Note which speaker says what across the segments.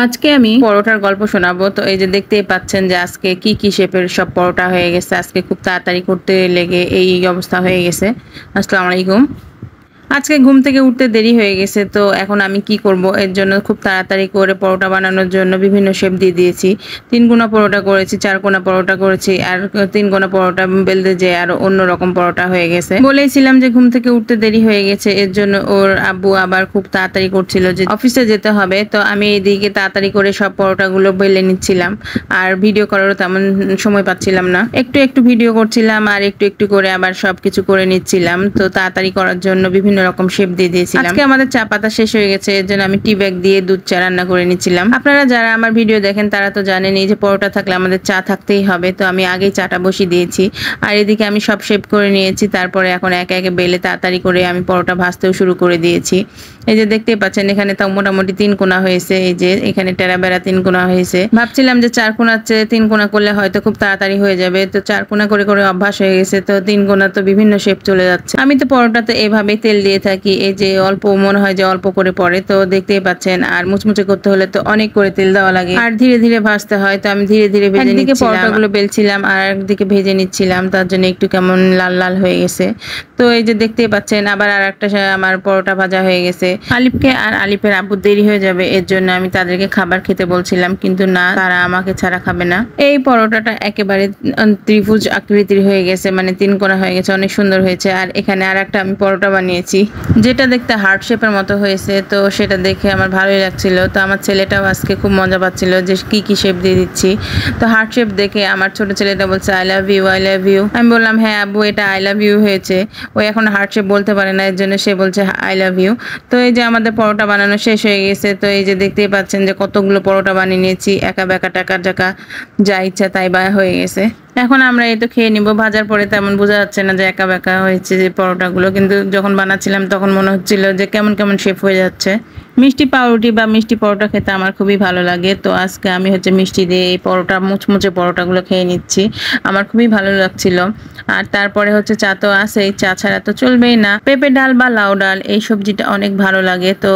Speaker 1: আজকে আমি পরোটার গল্প শোনাবো। তো এই যে দেখতেই পাচ্ছেন যে আজকে কি কি শেপের সব পরোটা হয়ে গেছে। আজকে খুব তাড়াতাড়ি করতে লেগে এই অবস্থা হয়ে গেছে। আসসালামু আলাইকুম। আজকে ঘুম থেকে উঠতে দেরি হয়ে গেছে, তো এখন আমি কি করব, এর জন্য খুব তাড়াতাড়ি করে পরোটা বানানোর জন্য বিভিন্ন শেপ দিয়ে দিয়েছি। 3 কোনা পরোটা করেছি, 4 কোনা পরোটা করেছি, আর 3 কোনা পরোটা বেলতে যে আর অন্যরকম পরোটা হয়ে গেছে। বলেছিলাম যে ঘুম থেকে উঠতে দেরি হয়ে গেছে, এর জন্য ওর আব্বু আবার খুব তাড়াতাড়ি করছিল যে অফিসে যেতে হবে। তো আমি এইদিকে তাড়াতাড়ি করে সব পরোটাগুলো বেলে নিচ্ছিলাম, আর ভিডিও করারও তেমন সময় পাচ্ছিলাম না। একটু একটু ভিডিও করছিলাম আর একটু একটু করে আবার সবকিছু করে নিচ্ছিলাম। তো তাড়াতাড়ি করার জন্য বিভিন্ন রকম শেপ দিয়ে দিয়েছিলাম। আজকে আমাদের চা পাতা শেষ হয়ে গেছে, এর জন্য আমি টি ব্যাগ দিয়ে দুধ চা রান্না করে নিচ্ছিলাম। আপনারা যারা আমার ভিডিও দেখেন তারা তো জানেনই যে পরোটা থাকলে আমাদের চা থাকতেই হবে। তো আমি আগেই চাটা বসিয়ে দিয়েছি, আর এদিকে আমি সব শেপ করে নিয়েছি। তারপরে এখন একে একে বেলে তাড়াতাড়ি করে আমি পরোটা ভাজতেও শুরু করে দিয়েছি। এই যে দেখতেই পাচ্ছেন এখানে তাও মোটামুটি 3 কোনা হয়েছে। এই যে এখানে টেরা বেড়া 3 কোনা হয়েছে। ভাবছিলাম যে 4 কোনার চেয়ে 3 কোনা করলে হয়তো খুব তাড়াতাড়ি হয়ে যাবে, তো 4 কোনা করে করে অভ্যাস হয়ে গেছে। তো 3 কোনা তো বিভিন্ন শেপ চলে যাচ্ছে। আমি তো পরোটাতে এভাবে তেল দিয়ে থাকি, এই যে অল্প মনে হয় যে অল্প করে পড়ে, তো দেখতেই পাচ্ছেন। আর মুচমুচে করতে হলে তো অনেক করে তেল দেওয়া লাগে, আর ধীরে ধীরে ভাজতে হয়। তো আমি ধীরে ধীরে ভেজে নিচ্ছিলাম, পরোটাগুলো বেলছিলাম আর একদিকে ভেজে নিচ্ছিলাম, তার জন্য একটু কেমন লাল লাল হয়ে গেছে। তো এই যে দেখতেই পাচ্ছেন আবার আর একটা আমার পরোটা ভাজা হয়ে গেছে। আলিফকে আর আলিফের আব্বু দেরি হয়ে যাবে, এর জন্য আমি তাদেরকে খাবার খেতে বলছিলাম, কিন্তু না, তারা আমাকে ছাড়া খাবে না। এই পরোটাটা একেবারে ত্রিভুজ আকৃতির হয়ে গেছে, মানে 3 কোনা হয়ে গেছে, অনেক সুন্দর হয়েছে। আর এখানে আর একটা আমি পরোটা বানিয়েছি যেটা দেখতে হার্ট শেপের মতো হয়েছে, তো সেটা দেখে আমার ভালোই লাগছিল। তো আমার ছেলেটাও আজকে খুব মজা পাচ্ছিল যে কি কি শেপ দিয়ে দিচ্ছি। তো হার্ট শেপ দেখে আমার ছোট ছেলেটা বলছে I love you, I love you. আমি বললাম হ্যাঁ আব্বু, এটা আই লাভ ইউ হয়েছে। ও এখন হার্ট শেপ বলতে পারে না, এর জন্য সে বলছে আই লাভ ইউ। তো এই যে আমাদের পরোটা বানানো শেষ হয়ে গেছে। তো এই যে দেখতেই পাচ্ছেন যে কতগুলো পরোটা বানিয়ে নিয়েছি, একা বেকা টাকা টাকা যা ইচ্ছা তাই বা হয়ে গেছে। এখন আমরা এই তো খেয়ে নিব। ভাজার পরে তেমন বোঝা যাচ্ছে না যে একা বেকা হয়েছে যে পরোটাগুলো, কিন্তু যখন বানাচ্ছিলাম তখন মনে হচ্ছিল যে কেমন কেমন শেপ হয়ে যাচ্ছে। মিষ্টি পাউরুটি বা মিষ্টি পরোটা খেতে আমার খুবই ভালো লাগে। তো আজকে আমি মিষ্টি দিয়ে এই পরোটা মুচমুচে পরোটাগুলো খেয়ে নিচ্ছি, আমার খুবই ভালো লাগছিল। আর তারপরে চা তো আছেই, চা ছাড়া তো চলবেই না। পেঁপে ডাল বা লাউ ডাল এই সবজিটা অনেক ভালো লাগে, তো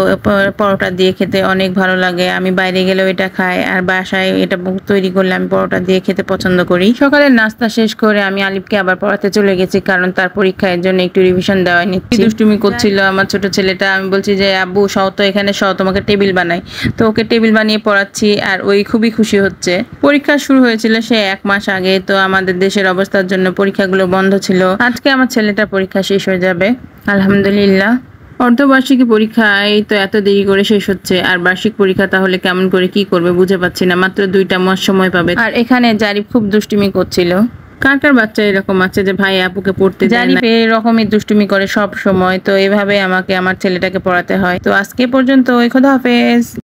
Speaker 1: পরোটা দিয়ে খেতে অনেক ভালো লাগে। আমি বাইরে গেলেও এটা খাই, আর বাসায় এটা তৈরি করলে আমি পরোটা দিয়ে খেতে পছন্দ করি। সকালে নাস্তা শেষ করে আমি আলিফকে আবার পড়াতে চলে গেছি, কারণ তার পরীক্ষার জন্য একটু রিভিশন দেওয়া নিচ্ছি। দুষ্টুমি করছিল আমার ছোট ছেলেটা। আমি বলছি যে আব্বু সহ তো এখানে সহ, তোমাকে টেবিল বানাই। তো ওকে টেবিল বানিয়ে পড়াচ্ছি, আর ওই খুবই খুশি হচ্ছে। পরীক্ষা শুরু হয়েছিল সে 1 মাস আগে, তো আমাদের দেশের অবস্থার জন্য পরীক্ষাগুলো বন্ধ ছিল। আজকে আমার ছেলেটার পরীক্ষা শেষ হয়ে যাবে আলহামদুলিল্লাহ। অর্ধবার্ষিকী পরীক্ষা এই তো এত দেরি করে শেষ হচ্ছে, আর বার্ষিক পরীক্ষা তাহলে কেমন করে কি করবে বুঝে পাচ্ছি না। মাত্র 2টা মাস সময় পাবে। আর এখানে জারিফ খুব দুষ্টুমি করছিল। কার কার বাচ্চা এরকম আছে যে ভাই আপুকে পড়তে দেয় না? এরকমই দুষ্টুমি করে সব সময়। তো এভাবে আমাকে আমার ছেলেটাকে পড়াতে হয়। তো আজকে পর্যন্ত, খোদা হাফেজ।